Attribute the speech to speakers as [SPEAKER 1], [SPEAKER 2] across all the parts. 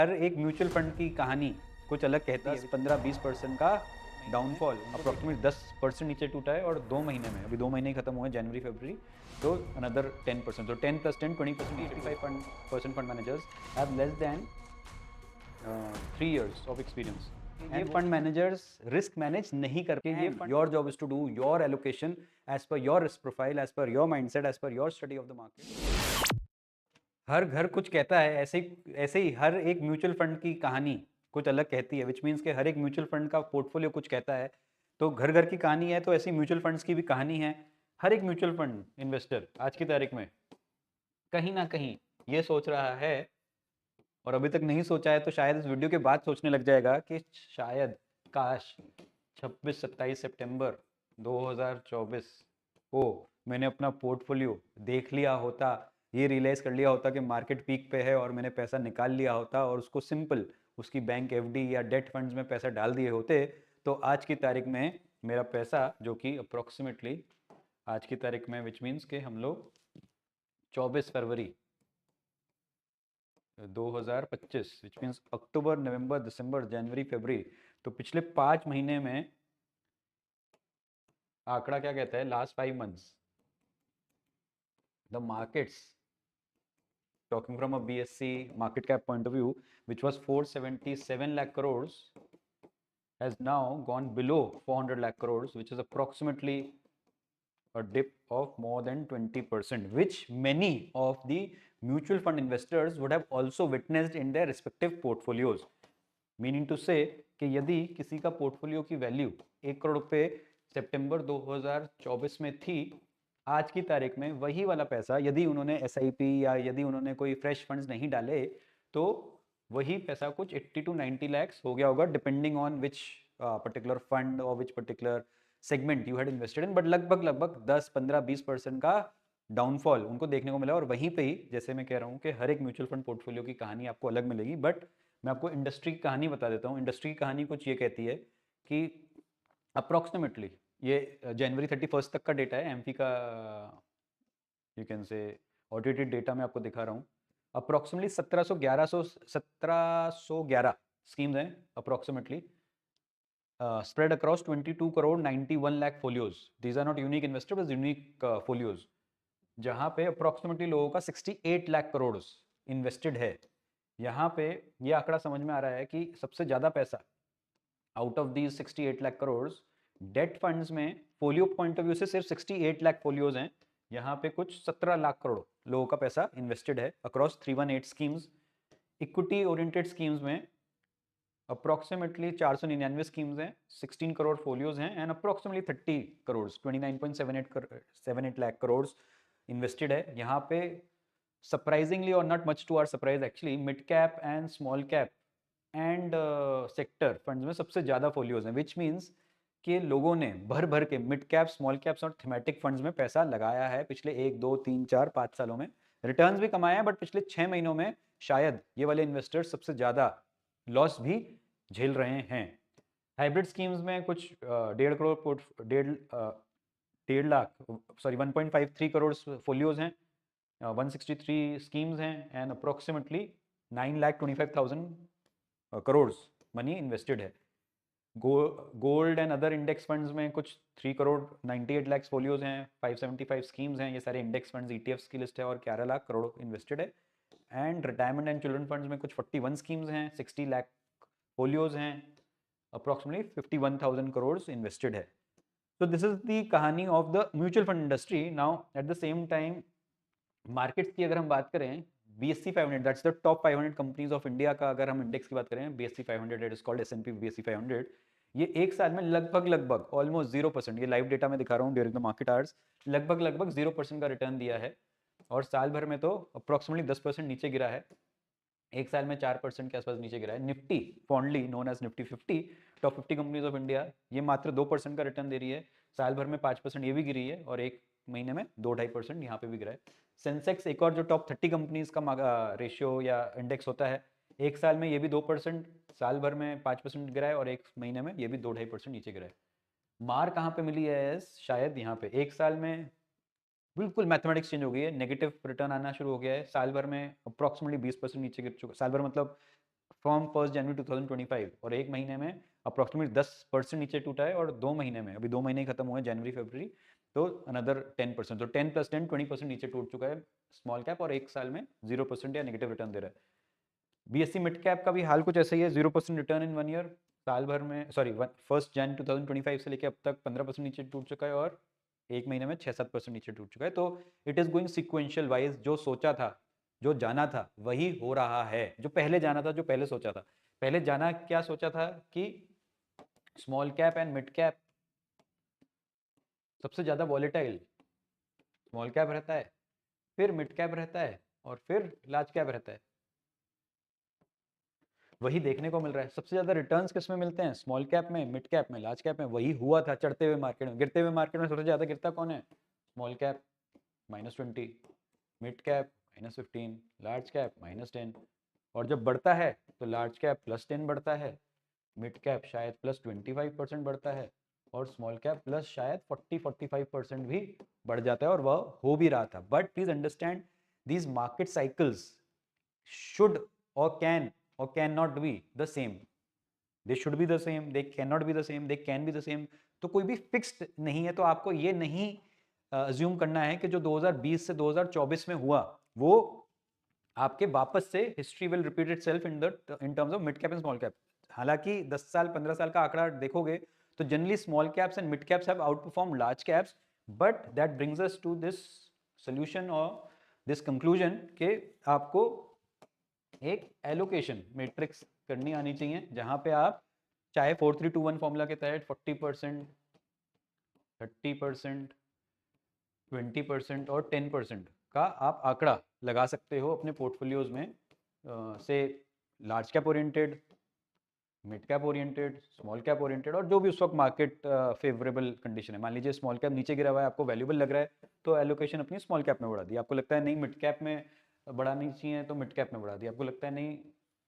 [SPEAKER 1] हर एक mutual fund की कहानी कुछ अलग कहती है। 10-15-20% का डाउनफॉल, अप्रोक्सीमेट 10% नीचे टूटा है और 2 महीने में, अभी 2 महीने ही खत्म हुए जनवरी फरवरी, तो अनदर 10%, तो 10 + 10 20%, 85% fund managers have less than 3 years of experience. ये फंड मैनेजर्स रिस्क मैनेज नहीं करके, ये your job is to do your allocation as per your risk profile, as per your mindset, as per your study of the market. हर घर कुछ कहता है, ऐसे ही हर एक म्यूचुअल फंड की कहानी कुछ अलग कहती है, विच मीन्स कि हर एक म्यूचुअल फंड का पोर्टफोलियो कुछ कहता है। तो घर घर की कहानी है, तो ऐसी म्यूचुअल फंड्स की भी कहानी है। हर एक म्यूचुअल फंड इन्वेस्टर आज की तारीख में कहीं ना कहीं ये सोच रहा है, और अभी तक नहीं सोचा है तो शायद इस वीडियो के बाद सोचने लग जाएगा कि शायद काश 26-27 सितंबर 2024 को मैंने अपना पोर्टफोलियो देख लिया होता, ये रियलाइज़ कर लिया होता कि मार्केट पीक पे है और मैंने पैसा निकाल लिया होता और उसको सिंपल उसकी बैंक एफडी या डेट फंड्स में पैसा डाल दिए होते, तो आज की तारीख में मेरा पैसा, जो कि अप्रोक्सीमेटली आज की तारीख में, विच मीन्स कि हम लोग 24 फरवरी 2025, विच मीन्स अक्टूबर नवंबर दिसंबर जनवरी फरवरी, तो पिछले 5 महीने में आंकड़ा क्या कहता है, last 5 months the markets, talking from a BSC market cap point of view, which was 477 lakh crores, has now gone below 400 lakh crores, which is approximately a dip of more than 20%, which many of the mutual fund investors would have also witnessed in their respective portfolios. Meaning to say कि यदि किसी का portfolio की value 1 crore रुपए सितंबर 2024 में थी, आज की तारीख में वही वाला पैसा, यदि उन्होंने एसआईपी या यदि उन्होंने कोई फ्रेश फंड्स नहीं डाले, तो वही पैसा कुछ 80 to 90 lakhs हो गया होगा, depending on which particular fund और which particular segment you had invested in. But लगभग 10-15-20% का डाउनफॉल उनको देखने को मिला। और वहीं पे ही, जैसे मैं कह रहा हूँ कि हर एक म्यूचुअल फंड पोर्टफोलियो की कहानी आपको अलग मिलेगी, बट मैं आपको इंडस्ट्री की कहानी बता देता हूँ। इंडस्ट्री की कहानी कुछ ये कहती है कि अप्रॉक्सीमेटली, ये जनवरी 31 तक का डेटा है, एमपी का, यू कैन से ऑडिटेड डेटा मैं आपको दिखा रहा हूँ। अप्रॉक्सीमेटली 1711 स्कीम्स हैं approximately, spread across 22 crore 91 lakh folios. These are not unique investor, but unique folios, जहाँ पे अप्रॉक्सीमेटली लोगों का 68 लाख करोड़ इन्वेस्टेड है। यहाँ पे ये आंकड़ा समझ में आ रहा है कि सबसे ज़्यादा पैसा out of these 68 lakh crore date funds में, फोलियो पॉइंट ऑफ व्यू से सिर्फ 68 लाख फोलियोज हैं। यहाँ पे कुछ 17 लाख करोड़ लोगों का पैसा इन्वेस्टेड है across 318 schemes. Equity oriented schemes में अप्रॉक्सीमेटली 499 स्कीम्स हैं, 16 करोड़ फोलियोज हैं, and approximately 30 crore 29.78 lakh crore invested है। यहाँ पे सरप्राइजिंगली, और not much to our surprise actually, mid cap and small cap and sector funds में सबसे ज़्यादा फोलियोज हैं, विच मीन्स कि लोगों ने भर भर के मिड कैप, स्मॉल कैप्स और थीमेटिक फंड्स में पैसा लगाया है पिछले 1 2 3 4 5 सालों में। रिटर्न्स भी कमाए हैं, बट पिछले 6 महीनों में शायद ये वाले इन्वेस्टर्स सबसे ज़्यादा लॉस भी झेल रहे हैं। हाइब्रिड स्कीम्स में कुछ 1.53 करोड़ फोलियोज हैं, 163 स्कीम्स हैं, and approximately 9,25,000 crore money invested है। Gold and other index funds में कुछ 3 करोड़ 98 लाख फोलियोज हैं, 575 स्कीम्स हैं, ये सारे इंडेक्स फंड्स ईटीएफ्स की लिस्ट है, और 11 लाख करोड़ इन्वेस्टेड है। And retirement and children funds में कुछ 41 स्कीम्स हैं, 60 लाख फोलियोज हैं, अप्रोक्सीमेटली 51,000 करोड़ इन्वेस्टेड है। तो दिस इज द कहानी of the mutual fund industry. Now at the same time, markets की अगर हम बात करें, BSE 500, that's the top 500 companies of India का अगर हम इंडेक्स की बात करें, BSE 500, it is called S&P BSE 500, ये एक साल में लगभग ऑलमोस्ट 0%, ये लाइव डेटा में दिखा रहा हूँ ड्यूरिंग द मार्केट आवर्स, लगभग 0% का रिटर्न दिया है। और साल भर में तो अप्रोक्सीमेटली 10% नीचे गिरा है, एक साल में 4% के आसपास नीचे गिरा है। Nifty, fondly known as Nifty 50, top 50 companies of India, ये मात्र 2% का रिटर्न दे रही है, साल भर में 5% ये भी गिरी है, और एक महीने में 2-2.5% यहाँ पे भी गिरा है। सेंसेक्स, एक और जो टॉप 30 कंपनीज का रेशियो या इंडेक्स होता है, एक साल में ये भी 2%, साल भर में 5% गिरा है, और एक महीने में ये भी 2-2.5% नीचे गिरा है। मार कहाँ पे मिली है? शायद यहाँ पे एक साल में बिल्कुल मैथमेटिक्स चेंज हो गई है, नेगेटिव रिटर्न आना शुरू हो गया है। साल भर में अप्रॉक्सीमेटली 20% नीचे गिर चुका, साल भर मतलब फ्रॉम 1 जनवरी 2025 और एक महीने में अप्रॉक्सीमेट 10% नीचे टूटा है और 2 महीने में, अभी 2 महीने खत्म हुए जनवरी फरवरी, तो अनदर 10%, तो 10 + 10 20% नीचे टूट चुका है स्मॉल कैप और एक साल में 0% या नेगेटिव रिटर्न दे रहा है। बीएससी मिड कैप का भी हाल कुछ ऐसा ही है, 0% रिटर्न इन 1 ईयर, साल भर में 1 जन 2025 से लेकर अब तक 15% नीचे टूट चुका है और एक महीने में 6-7% नीचे टूट चुका है। तो it is going sequential wise, जो सोचा था, जो जाना था वही हो रहा है, जो पहले जाना था, जो पहले सोचा था। पहले जाना क्या सोचा था कि small cap and mid cap सबसे ज्यादा वॉलेटाइल, स्मॉल कैप रहता है, फिर मिड कैप रहता है और फिर लार्ज कैप रहता है। वही देखने को मिल रहा है। सबसे ज्यादा रिटर्न्स किस में मिलते हैं? स्मॉल कैप में, मिड कैप में, लार्ज कैप में। वही हुआ था चढ़ते हुए मार्केट में। गिरते हुए मार्केट में सबसे ज्यादा गिरता कौन है? Small cap -20, mid cap -15, large cap -10। और जब बढ़ता है तो लार्ज कैप +10 बढ़ता है, मिड कैप शायद +25% बढ़ता है और स्मॉल कैप प्लस शायद 40-45% भी बढ़ जाता है, और वह हो भी रहा था। But please understand, these market cycles should or can not be the same. They should be the same, they cannot be the same, they can be the same. तो कोई भी फिक्स्ड नहीं है। तो आपको ये नहीं अज्यूम करना है कि जो 2020 से 2024 में हुआ वो आपके वापस से history will repeat itself in terms of mid cap and small cap. हालांकि 10 साल 15 साल का आंकड़ा देखोगे तो generally small caps and mid caps have outperform large caps, but that brings us to this solution और दिस कंक्लूजन कि आपको एक एलोकेशन मैट्रिक्स करनी आनी चाहिए, जहां पे आप चाहे 4321 फॉर्मूला के तहत 40%, 30%, 20% और 10% का आप आंकड़ा लगा सकते हो अपने पोर्टफोलियोज में, से large cap oriented, mid cap oriented, small cap oriented, और जो भी उस वक्त मार्केट फेवरेबल कंडीशन है। मान लीजिए स्मॉल कैप नीचे गिरा हुआ है, आपको वैल्यूबल लग रहा है तो एलोकेशन अपनी स्मॉल कैप में बढ़ा दी। आपको लगता है नहीं मिड कैप में बढ़ानी चाहिए तो मिड कैप में बढ़ा दी। आपको लगता है नहीं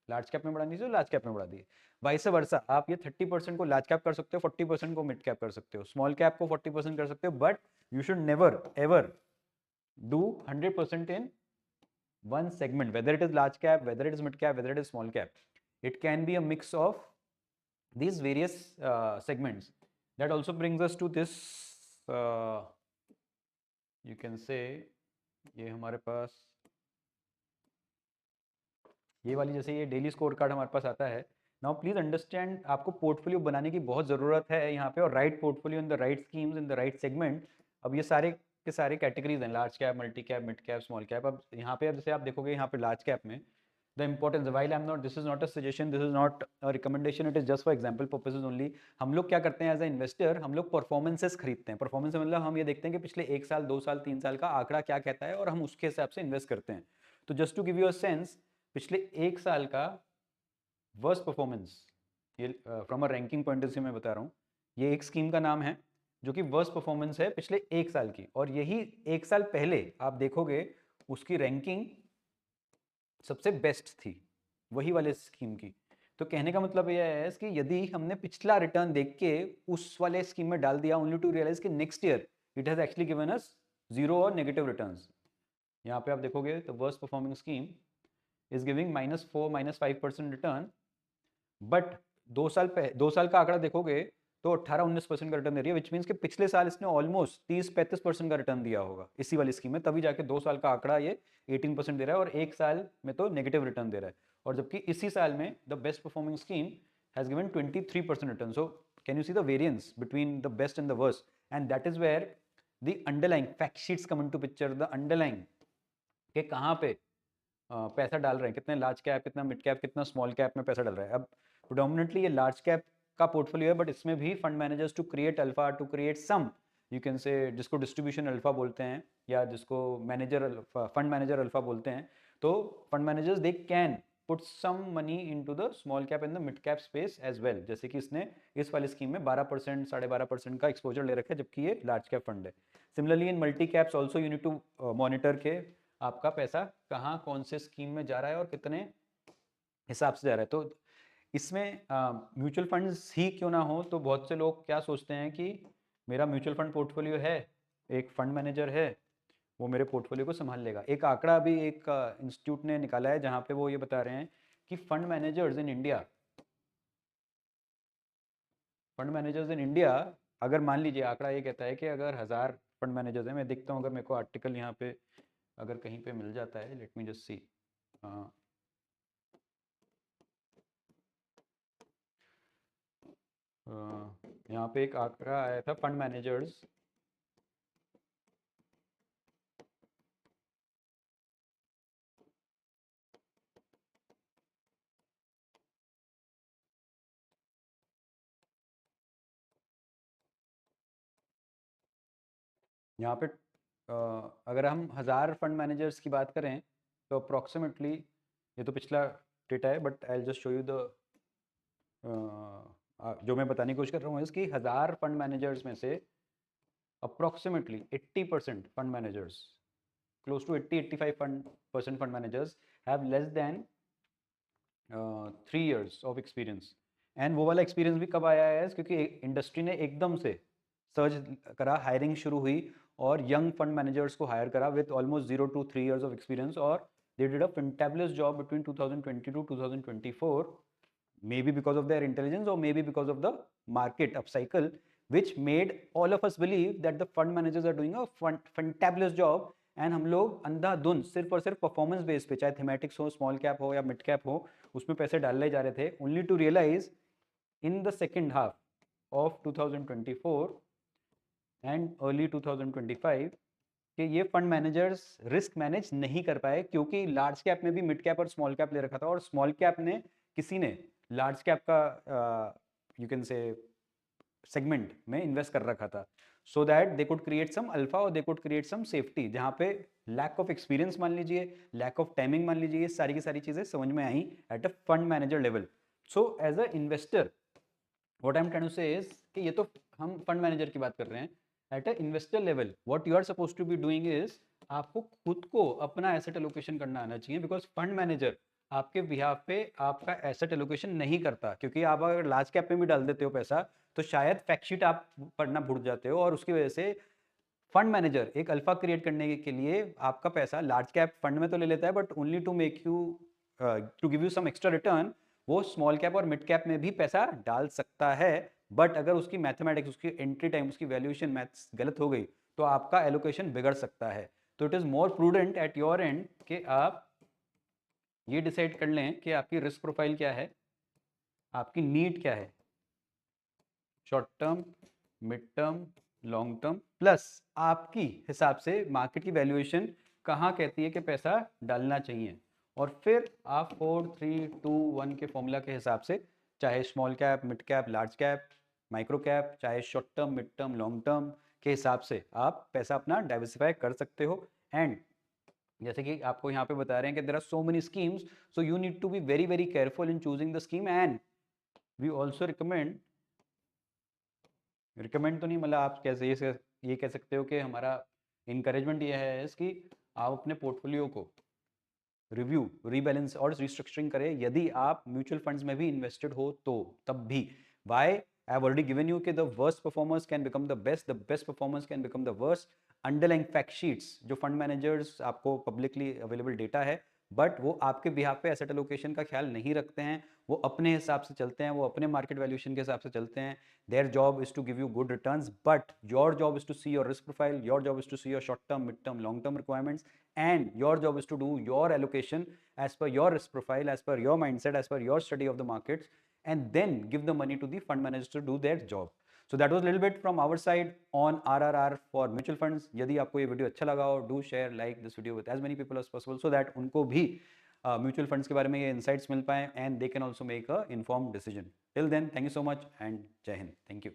[SPEAKER 1] लार्ज कैप में बढ़ानी चाहिए तो लार्ज कैप में बढ़ा दी। वाइस वर्सा, आप ये 30% को लार्ज कैप कर सकते हो, 40% को मिड कैप कर सकते हो, स्मॉल कैप को 40% कर सकते हो, but you should never ever do 100% in one segment, whether it is large cap, whether it is mid cap, whether it is small cap. It can be a mix of these various segments. That also brings us to this, you can say, ये हमारे पास ये वाली, जैसे ये daily score card हमारे पास आता है। Now please understand, आपको पोर्टफोलियो बनाने की बहुत ज़रूरत है यहाँ पे, और right portfolio in the right schemes in the right segment. अब ये सारे के सारे कैटेगरीज हैं, large cap, multi cap, mid cap, small cap. अब यहाँ पे, अब जैसे आप देखोगे यहाँ पे लार्ज कैप में the importance, while I am not, this is not a suggestion, this is not a recommendation, it is just for example purposes only. हम लोग क्या करते हैं एज ए इन्वेस्टर, हम लोग परफॉर्मेंसेस खरीदते हैं। परफॉर्मेंस मतलब हम ये देखते हैं कि पिछले 1 साल 2 साल 3 साल का आंकड़ा क्या कहता है और हम उसके हिसाब से इन्वेस्ट करते हैं। तो just to give you a sense, पिछले 1 साल का वर्स्ट परफॉर्मेंस, ये from a ranking point of view मैं बता रहा हूँ, ये एक स्कीम का नाम है जो कि वर्स्ट परफॉर्मेंस है पिछले 1 साल की, और यही 1 साल पहले आप देखोगे उसकी रैंकिंग सबसे बेस्ट थी, वही वाले स्कीम की। तो कहने का मतलब यह है कि यदि हमने पिछला रिटर्न देख के उस वाले स्कीम में डाल दिया, ओनली टू रियलाइज कि next year it has actually given us 0 और नेगेटिव रिटर्न्स। यहाँ पे आप देखोगे तो worst performing scheme is giving -4 -5% return, but 2 साल का आंकड़ा देखोगे तो 18-19% का रिटर्न दे रही है, विच मीन्स कि पिछले साल इसने ऑलमोस्ट 30-35% का रिटर्न दिया होगा इसी वाली स्कीम में, तभी जाके 2 साल का आंकड़ा ये 18% दे रहा है, और 1 साल में तो नेगेटिव रिटर्न दे रहा है। और जबकि इसी साल में the best performing scheme has given 23% return. So can you see the variance between the best and the worst, and that is where the underlying fact sheets come into picture, the underlying के कहाँ पे पैसा डाल रहे हैं, कितने large cap, कितना mid cap, कितना स्मॉल कैप में पैसा डाल रहा है। अब प्रोडोमिनेटली ये लार्ज कैप का पोर्टफोलियो है, बट इसमें भी fund managers to create alpha, to create some, you can say, जिसको डिस्ट्रीब्यूशन अल्फा बोलते हैं या जिसको मैनेजर फंड मैनेजर अल्फा बोलते हैं। तो fund managers they can put some money into the small cap and the mid cap space as well, जैसे कि इसने इस वाली स्कीम में 12% 12.5% का एक्सपोजर ले रखा है, जबकि ये लार्ज कैप फंड है। Similarly in multi caps also you need to monitor के आपका पैसा कहाँ कौन से स्कीम में जा रहा है और कितने हिसाब से जा रहा है। तो इसमें म्यूचुअल फंड्स ही क्यों ना हो, तो बहुत से लोग क्या सोचते हैं कि मेरा म्यूचुअल फंड पोर्टफोलियो है, एक फंड मैनेजर है, वो मेरे पोर्टफोलियो को संभाल लेगा। एक आंकड़ा अभी एक इंस्टीट्यूट ने निकाला है जहाँ पे वो ये बता रहे हैं कि फंड मैनेजर्स इन इंडिया अगर मान लीजिए आंकड़ा ये कहता है कि अगर 1000 फंड मैनेजर्स हैं, मैं देखता हूँ अगर मेरे को आर्टिकल यहाँ पे अगर कहीं पे मिल जाता है, लेट मी जस्ट सी। यहाँ पे एक आंकड़ा आया था फंड मैनेजर्स, यहाँ पे अगर हम 1000 फंड मैनेजर्स की बात करें तो अप्रॉक्सीमेटली, ये तो पिछला डेटा है but I just show you the जो मैं बताने की कोशिश कर रहा हूँ इसकी 1000 फंड मैनेजर्स में से approximately 80% fund managers, close to 80-85% fund managers have less than 3 years of experience। And वो वाला एक्सपीरियंस भी कब आया है, क्योंकि इंडस्ट्री ने एकदम से सर्च करा, हायरिंग शुरू हुई और यंग फंड मैनेजर्स को हायर करा with almost 0 to 3 years of experience, और they did a fantabulous job between 2020 to 2024, maybe because of their intelligence or maybe because of the market upcycle, which made all of us believe that the fund managers are doing a fantabulous job। And हम लोग अंधाधुंध सिर्फ और सिर्फ performance base पे, चाहे thematics हो, small cap हो या मिड कैप हो, उसमें पैसे डालने जा रहे थे, only to realise in the second half of 2024 and early 2025 कि ये फंड मैनेजर्स रिस्क मैनेज नहीं कर पाए, क्योंकि लार्ज कैप में भी मिड कैप और स्मॉल कैप ले रखा था, और स्मॉल कैप ने किसी ने लार्ज कैप का यू कैन से सेगमेंट में इन्वेस्ट कर रखा था, so that they could create some alpha और they could create some safety, जहाँ पे लैक ऑफ एक्सपीरियंस मान लीजिए, लैक ऑफ टाइमिंग मान लीजिए, ये सारी की सारी चीज़ें समझ में आई at a fund manager level. So as a investor what I am trying to say is कि ये तो हम फंड मैनेजर की बात कर रहे हैं, at a investor level what you are suppose to be doing is आपको खुद को अपना एसेट एलोकेशन करना आना चाहिए, बिकॉज फंड मैनेजर आपके बिहाफ पे आपका एसेट एलोकेशन नहीं करता, क्योंकि आप अगर लार्ज कैप में भी डाल देते हो पैसा तो शायद फैक्ट शीट आप पढ़ना भूल जाते हो, और उसकी वजह से फंड मैनेजर एक अल्फा क्रिएट करने के लिए आपका पैसा लार्ज कैप फंड में तो ले लेता है, but only to make you to give you some extra return, वो स्मॉल कैप और मिड कैप में भी पैसा डाल सकता है, बट अगर उसकी मैथमेटिक्स, उसकी एंट्री टाइम, उसकी वैल्यूएशन मैथ्स गलत हो गई तो आपका एलोकेशन बिगड़ सकता है। तो it is more prudent at your and कि आप ये डिसाइड कर लें कि आपकी रिस्क प्रोफाइल क्या है, आपकी नीड क्या है, short term, mid term, long term, plus आपकी हिसाब से मार्केट की वैल्यूएशन कहाँ कहती है कि पैसा डालना चाहिए, और फिर आप 4 3 2 1 के फॉर्मूला के हिसाब से, चाहे small cap, mid cap, large cap, micro cap, चाहे short term, mid term, long term के हिसाब से आप पैसा अपना डाइवर्सिफाई कर सकते हो। एंड जैसे कि आपको यहाँ पे बता रहे हैं कि there are so many schemes, so you need to be very very careful in choosing the scheme. And we also recommend तो नहीं, मतलब आप कैसे ये कह सकते हो कि हमारा इनकरेजमेंट ये है इसकी आप अपने पोर्टफोलियो को रिव्यू, रीबैलेंस और रिस्ट्रक्चरिंग करें, यदि आप म्यूचुअल फंड्स में भी इन्वेस्टेड हो तो तब भी। Why I have already given you कि the worst performers can become the best performers can become the worst. Underlying fact sheets जो फंड मैनेजर्स आपको पब्लिकली अवेलेबल डेटा है, बट वो आपके बिहाफ पे एसेट एलोकेशन का ख्याल नहीं रखते हैं, वो अपने हिसाब से चलते हैं, वो अपने मार्केट वैल्यूएशन के हिसाब से चलते हैं। Their job is to give you good returns, but your job is to see your risk profile, your job is to see your short term, mid term, long term requirements, and your job is to do your allocation as per your risk profile, as per your mindset, as per your study of the markets, and then give the money to the fund managers to do their job. So that was a little bit from our side on RRR for mutual funds। यदि आपको ये video अच्छा लगा हो, do share, like this video with as many people as possible so that उनको भी mutual funds के बारे में ये इंसाइट्स मिल पाए, and they can also make a informed decision. Till then, thank you so much and जय हिंद। Thank you.